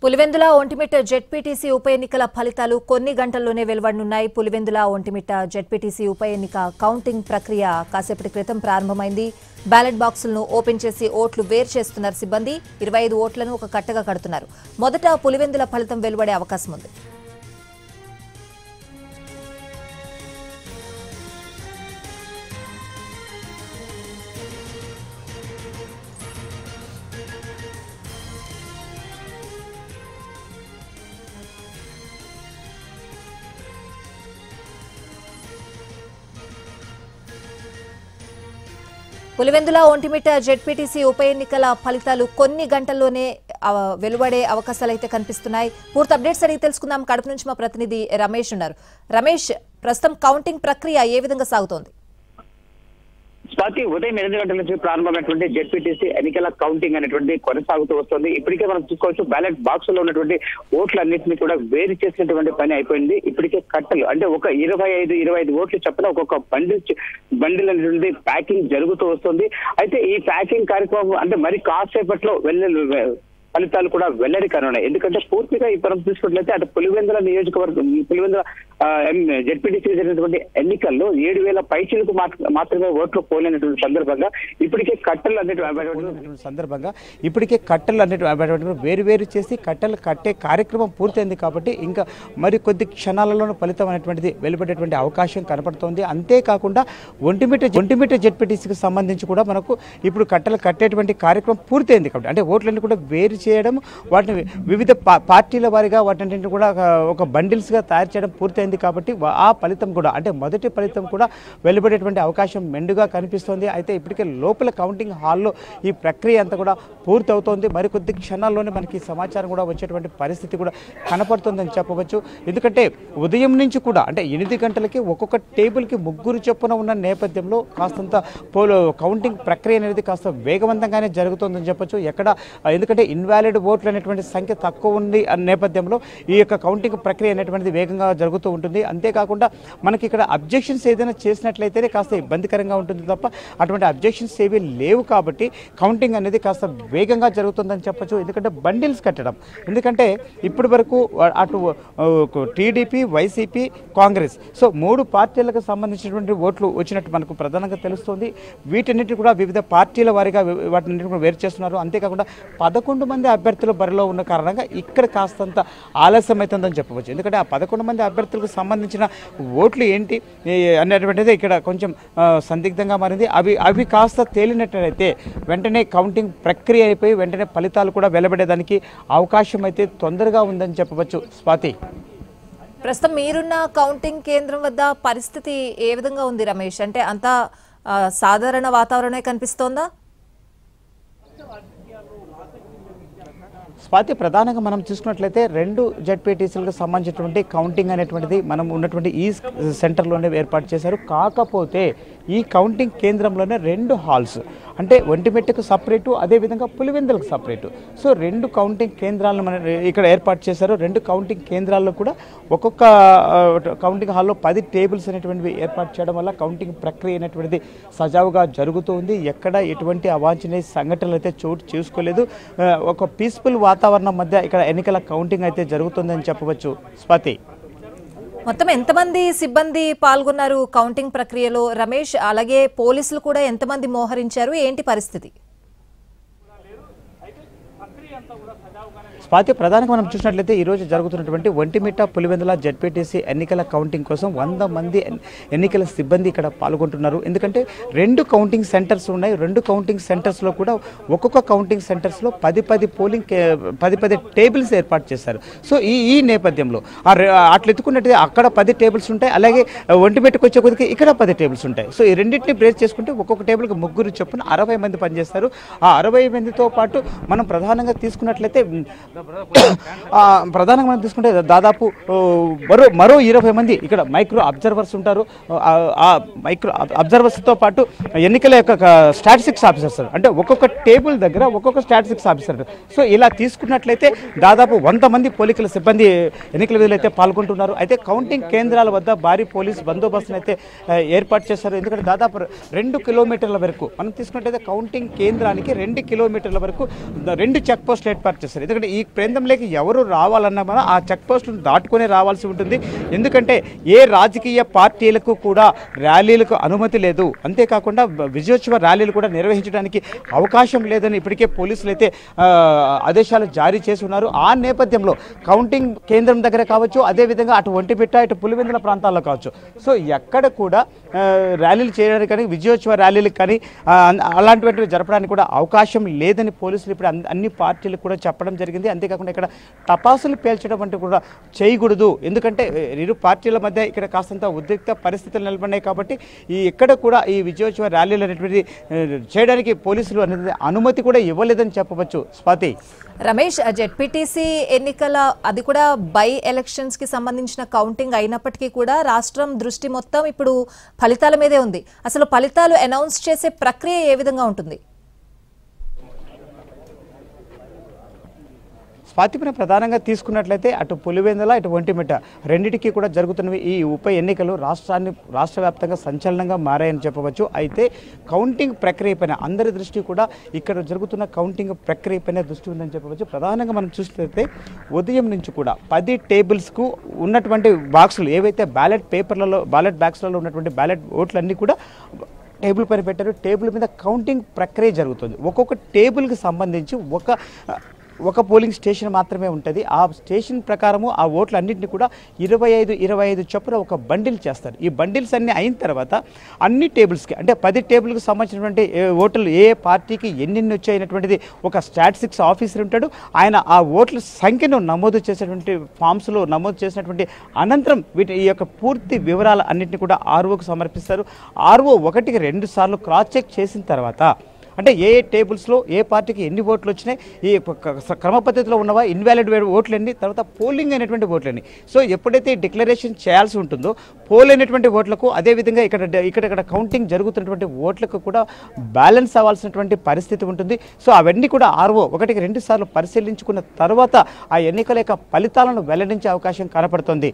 Pulivendula Vontimitta ZPTC ఉప ఎన్నికల ఫలితాలు కొన్ని గంటల్లోనే వెలువడనున్నాయి. పులివెందుల ఒంటిమిట్ట జెడ్పీటీసీ ఉప ఎన్నిక కౌంటింగ్ ప్రక్రియ కాసేపటి క్రితం ప్రారంభమైంది. బ్యాలెట్ బాక్సులను ఓపెన్ చేసి ఓట్లు వేరు చేస్తున్నారు సిబ్బంది. 25 ఓట్లను ఒక కట్టగా కడుతున్నారు. మొదట పులివెందుల ఫలితం వెలువడే అవకాశం ఉంది. పులివెందుల ఒంటిమిట్ట జెడ్పీటీసీ ఉప ఎన్నికల ఫలితాలు కొన్ని గంటల్లోనే వెలువడే అవకాశాలు అయితే కనిపిస్తున్నాయి. పూర్తి అప్డేట్స్ అడిగి తెలుసుకుందాం. కడప నుంచి మా ప్రతినిధి రమేష్ ఉన్నారు. రమేష్, ప్రస్తుతం కౌంటింగ్ ప్రక్రియ ఏ విధంగా సాగుతోంది? స్వాతి, ఉదయం 8 గంటల నుంచి ప్రారంభమైనటువంటి జెడ్పీటీసీ ఎన్నికల కౌంటింగ్ అనేటువంటి కొనసాగుతూ వస్తుంది. ఇప్పటికే మనం చూసుకోవచ్చు, బ్యాలెట్ బాక్స్ లో ఉన్నటువంటి ఓట్లన్నింటినీ కూడా వేరు చేసినటువంటి పని అయిపోయింది. ఇప్పటికే కట్టలు అంటే ఒక 25 ఓట్లు చొప్పున ఒక్కొక్క బండిల్ అనేటువంటి ప్యాకింగ్ జరుగుతూ వస్తుంది. అయితే ఈ ప్యాకింగ్ కార్యక్రమం అంటే మరి కాసేపట్లో ఫలితాలు కూడా వెల్లడి కానున్నాయి. ఎందుకంటే పూర్తిగా ఈ మనం చూసుకున్నట్లయితే అటు పులివెందుల నియోజకవర్గం పులివెందుల జెడ్పీటీసీ జరిగినటువంటి ఎన్నికల్లో 7,000 పైచీలకు మాత్రమే ఓట్లు పోలేనటువంటి సందర్భంగా ఇప్పటికే కట్టలు అన్నిటి వేరు చేసి కట్టలు కట్టే కార్యక్రమం పూర్తయింది. కాబట్టి ఇంకా మరి కొద్ది క్షణాలలో ఫలితం అనేటువంటిది వెలువడేటువంటి అవకాశం కనపడుతోంది. అంతేకాకుండా ఒంటిమిట్ట జెడ్పీటీసీకి సంబంధించి కూడా మనకు ఇప్పుడు కట్టలు కట్టేటువంటి కార్యక్రమం పూర్తయింది. కాబట్టి అంటే ఓట్లన్నీ కూడా వేరు చేయడం, వాటిని వివిధ పార్టీల వారిగా వాటిని కూడా ఒక బండిల్స్గా తయారు చేయడం పూర్తయింది. కాబట్టి ఆ ఫలితం కూడా అంటే మొదటి ఫలితం కూడా వెలువడేటువంటి అవకాశం మెండుగా కనిపిస్తోంది. అయితే ఇప్పటికే లోపల కౌంటింగ్ హాల్లో ఈ ప్రక్రియ అంతా కూడా పూర్తవుతోంది. మరికొద్ది క్షణాల్లోనే మనకి సమాచారం కూడా వచ్చేటువంటి పరిస్థితి కూడా కనపడుతుందని చెప్పవచ్చు. ఎందుకంటే ఉదయం నుంచి కూడా అంటే 8 గంటలకి ఒక్కొక్క టేబుల్కి 3 చొప్పున ఉన్న నేపథ్యంలో కాస్తంత కౌంటింగ్ ప్రక్రియ అనేది కాస్త వేగవంతంగానే జరుగుతుందని చెప్పొచ్చు. ఎందుకంటే ఇన్వాలిడ్ ఓట్లు అనేటువంటి సంఖ్య తక్కువ ఉంది అనే నేపథ్యంలో ఈ యొక్క కౌంటింగ్ ప్రక్రియ అనేటువంటిది వేగంగా జరుగుతూ ఉంటుంది. అంతేకాకుండా మనకి ఇక్కడ అబ్జెక్షన్స్ ఏదైనా చేసినట్లయితేనే కాస్త ఇబ్బందికరంగా ఉంటుంది తప్ప అటువంటి అబ్జెక్షన్స్ ఏవి లేవు. కాబట్టి కౌంటింగ్ అనేది కాస్త వేగంగా జరుగుతుందని చెప్పొచ్చు. ఎందుకంటే బండిల్స్ కట్టడం, ఎందుకంటే ఇప్పటి వరకు అటు టీడీపీ, వైసీపీ, కాంగ్రెస్ సో 3 పార్టీలకు సంబంధించినటువంటి ఓట్లు వచ్చినట్టు మనకు ప్రధానంగా తెలుస్తుంది. వీటన్నిటి కూడా వివిధ పార్టీల వారిగా వాటిని కూడా వేరు చేస్తున్నారు. అంతేకాకుండా 11 మంది అభ్యర్థులు బరిలో ఉన్న కారణంగా ఇక్కడ కాస్తంత ఆలస్యం అవుతుందని చెప్పవచ్చు. ఎందుకంటే ఆ 11 మంది అభ్యర్థులకు సంబంధించిన ఓట్లు ఏంటి అనేటువంటిది ఇక్కడ కొంచెం సందిగ్ధంగా మారింది. అవి కాస్త తేలినట్లయితే వెంటనే కౌంటింగ్ ప్రక్రియ అయిపోయి వెంటనే ఫలితాలు కూడా వెలువడేదానికి అవకాశం అయితే తొందరగా ఉందని చెప్పవచ్చు. స్వాతి, ప్రస్తుతం మీరున్న కౌంటింగ్ కేంద్రం వద్ద పరిస్థితి ఏ విధంగా ఉంది రమేష్? అంటే అంతా సాధారణ వాతావరణమే కనిపిస్తోందా? స్వాతి, ప్రధానంగా మనం చూసుకున్నట్లయితే 2 జెడ్పీటీసీలకు సంబంధించినటువంటి కౌంటింగ్ అనేటువంటిది మనం ఉన్నటువంటి ఈ సెంటర్లోనే ఏర్పాటు చేశారు. కాకపోతే ఈ కౌంటింగ్ కేంద్రంలోనే 2 హాల్స్ అంటే ఒంటిమిట్టకు సపరేటు, అదేవిధంగా పులివెందులకు సపరేటు. సో 2 కౌంటింగ్ కేంద్రాలను మనం ఇక్కడ ఏర్పాటు చేశారు. 2 కౌంటింగ్ కేంద్రాల్లో కూడా ఒక్కొక్క కౌంటింగ్ హాల్లో 10 టేబుల్స్ అనేటువంటివి ఏర్పాటు చేయడం వల్ల కౌంటింగ్ ప్రక్రియ అనేటువంటిది సజావుగా జరుగుతూ ఉంది. ఎక్కడ ఎటువంటి అవాంఛనీయ సంఘటనలు అయితే చోటు చేసుకోలేదు. ఒక పీస్ఫుల్ వాతావరణం మధ్య ఇక్కడ ఎన్నికల కౌంటింగ్ అయితే జరుగుతుందని చెప్పవచ్చు. స్వాతి, మొత్తం ఎంతమంది సిబ్బంది పాల్గొన్నారు కౌంటింగ్ ప్రక్రియలో రమేష్? అలాగే పోలీసులు కూడా ఎంతమంది మోహరించారు? ఏంటి పరిస్థితి? స్వాతి, ప్రధానంగా మనం చూసినట్లయితే ఈరోజు జరుగుతున్నటువంటి ఒంటిమిట్ట పులివెందుల జెడ్పీటీసీ ఎన్నికల కౌంటింగ్ కోసం 100 మంది ఎన్నికల సిబ్బంది ఇక్కడ పాల్గొంటున్నారు. ఎందుకంటే 2 కౌంటింగ్ సెంటర్స్ ఉన్నాయి. 2 కౌంటింగ్ సెంటర్స్లో కూడా ఒక్కొక్క కౌంటింగ్ సెంటర్స్లో 10 టేబుల్స్ ఏర్పాటు చేశారు. సో ఈ నేపథ్యంలో అట్లా ఎత్తుకున్నట్టు అక్కడ 10 టేబుల్స్ ఉంటాయి, అలాగే ఒంటిమిట్టకు వచ్చే కొద్దికి ఇక్కడ 10 టేబుల్స్ ఉంటాయి. సో ఈ రెండింటిని బ్రేక్ చేసుకుంటే ఒక్కొక్క టేబుల్కి 3 చొప్పున 60 మంది పనిచేస్తారు. ఆ 60 మందితో పాటు మనం ప్రధానంగా తీసుకున్నట్లయితే తీసుకుంటే దాదాపు మరో 20 మంది ఇక్కడ మైక్రో అబ్జర్వర్స్ ఉంటారు. ఆ మైక్రో అబ్జర్వర్స్తో పాటు ఎన్నికల యొక్క స్టాటిస్టిక్స్ ఆఫీసర్స్ అంటే ఒక్కొక్క టేబుల్ దగ్గర ఒక్కొక్క స్టాటిస్టిక్స్ ఆఫీసర్. సో ఇలా తీసుకున్నట్లయితే దాదాపు 100 మంది పోలీసుల సిబ్బంది ఎన్నికల విధులు అయితే పాల్గొంటున్నారు. అయితే కౌంటింగ్ కేంద్రాల వద్ద భారీ పోలీస్ బందోబస్తును అయితే ఏర్పాటు చేశారు. ఎందుకంటే దాదాపు 2 కిలోమీటర్ల వరకు మనం తీసుకున్నట్లయితే కౌంటింగ్ కేంద్రానికి 2 కిలోమీటర్ల వరకు 2 చెక్ పోస్టులు ఏర్పాటు చేశారు. ఎందుకంటే ఈ ప్రాంతంలోకి ఎవరు రావాలన్నా మనం ఆ చెక్ పోస్టులను దాటుకొని రావాల్సి ఉంటుంది. ఎందుకంటే ఏ రాజకీయ పార్టీలకు కూడా ర్యాలీలకు అనుమతి లేదు. అంతేకాకుండా విజయోత్సవ ర్యాలీలు కూడా నిర్వహించడానికి అవకాశం లేదని ఇప్పటికే పోలీసులు అయితే ఆదేశాలు జారీ చేసి ఉన్నారు. ఆ నేపథ్యంలో కౌంటింగ్ కేంద్రం దగ్గర కావచ్చు, అదేవిధంగా అటు ఒంటిమిట్ట ఇటు పులివెందుల ప్రాంతాల్లో కావచ్చు, సో ఎక్కడ కూడా ర్యాలీలు చేయడానికి కానీ విజయోత్సవ ర్యాలీలకు కానీ అలాంటివి జరపడానికి కూడా అవకాశం లేదని పోలీసులు ఇప్పుడు అన్ని పార్టీలకు కూడా చెప్పడం జరిగింది. అంతేకాకుండా ఇక్కడ టపాసులు పేల్చడం అంటే కూడా చేయకూడదు. ఎందుకంటే ఇరు పార్టీల మధ్య ఇక్కడ కాస్తంత ఉద్రిక్త పరిస్థితులు నెలకొన్నాయి కాబట్టి ఎక్కడ కూడా ఈ విజయోత్సవ ర్యాలీలు అనేటువంటి చేయడానికి పోలీసులు అనేది అనుమతి కూడా ఇవ్వలేదని చెప్పవచ్చు. స్వాతి, రమేష్, జెడ్పీటీసీ ఎన్నికల అది కూడా బై ఎలక్షన్స్ కి సంబంధించిన కౌంటింగ్ అయినప్పటికీ కూడా రాష్ట్రం దృష్టి మొత్తం ఇప్పుడు ఫలితాల మీదే ఉంది. అసలు ఫలితాలు అనౌన్స్ చేసే ప్రక్రియ ఏ విధంగా ఉంటుంది? స్వాతిపైన ప్రధానంగా తీసుకున్నట్లయితే అటు పులివెందుల ఇటు ఒంటిమిట్ట రెండింటికి కూడా జరుగుతున్నవి ఈ ఉప ఎన్నికలు రాష్ట్ర వ్యాప్తంగా సంచలనంగా మారాయని చెప్పవచ్చు. అయితే కౌంటింగ్ ప్రక్రియ పైన అందరి దృష్టి కూడా ఇక్కడ జరుగుతున్న కౌంటింగ్ ప్రక్రియ పైన దృష్టి ఉందని చెప్పవచ్చు. ప్రధానంగా మనం చూసినట్లయితే ఉదయం నుంచి కూడా 10 టేబుల్స్కు ఉన్నటువంటి బాక్సులు ఏవైతే బ్యాలెట్ బ్యాగ్స్లలో ఉన్నటువంటి బ్యాలెట్ ఓట్లన్నీ కూడా టేబుల్ పైన పెట్టారు. టేబుల్ మీద కౌంటింగ్ ప్రక్రియ జరుగుతుంది. ఒక్కొక్క టేబుల్కి సంబంధించి ఒక పోలింగ్ స్టేషన్ మాత్రమే ఉంటుంది. ఆ స్టేషన్ ప్రకారము ఆ ఓట్లన్నింటినీ కూడా 25 చొప్పున ఒక బండిల్ చేస్తారు. ఈ బండిల్స్ అన్నీ అయిన తర్వాత అన్ని టేబుల్స్కి అంటే 10 టేబుల్కి సంబంధించినటువంటి ఓట్లు ఏ పార్టీకి ఎన్ని వచ్చాయినటువంటిది ఒక స్టాటిస్టిక్స్ ఆఫీసర్ ఉంటాడు. ఆయన ఆ ఓట్ల సంఖ్యను నమోదు చేసేటువంటి ఫామ్స్లో నమోదు చేసినటువంటి అనంతరం ఈ యొక్క పూర్తి వివరాలు అన్నింటినీ కూడా ఆర్ఓకు సమర్పిస్తారు. ఆర్ఓ 1కి 2 సార్లు క్రాస్ చెక్ చేసిన తర్వాత అంటే ఏ టేబుల్స్లో ఏ పార్టీకి ఎన్ని ఓట్లు వచ్చినాయి, ఈ క్రమ పద్ధతిలో ఉన్నవా, ఇన్వాలిడ్ ఓట్లు ఎన్ని, తర్వాత పోలింగ్ అయినటువంటి ఓట్లన్నీ. సో ఎప్పుడైతే డిక్లరేషన్ చేయాల్సి ఉంటుందో పోల్ అయినటువంటి ఓట్లకు అదేవిధంగా ఇక్కడ కౌంటింగ్ జరుగుతున్నటువంటి ఓట్లకు కూడా బ్యాలెన్స్ అవ్వాల్సినటువంటి పరిస్థితి ఉంటుంది. సో అవన్నీ కూడా ఆర్ఓ 1కి 2 సార్లు పరిశీలించుకున్న తర్వాత ఆ ఎన్నికల యొక్క ఫలితాలను వెల్లడించే అవకాశం కనపడుతుంది.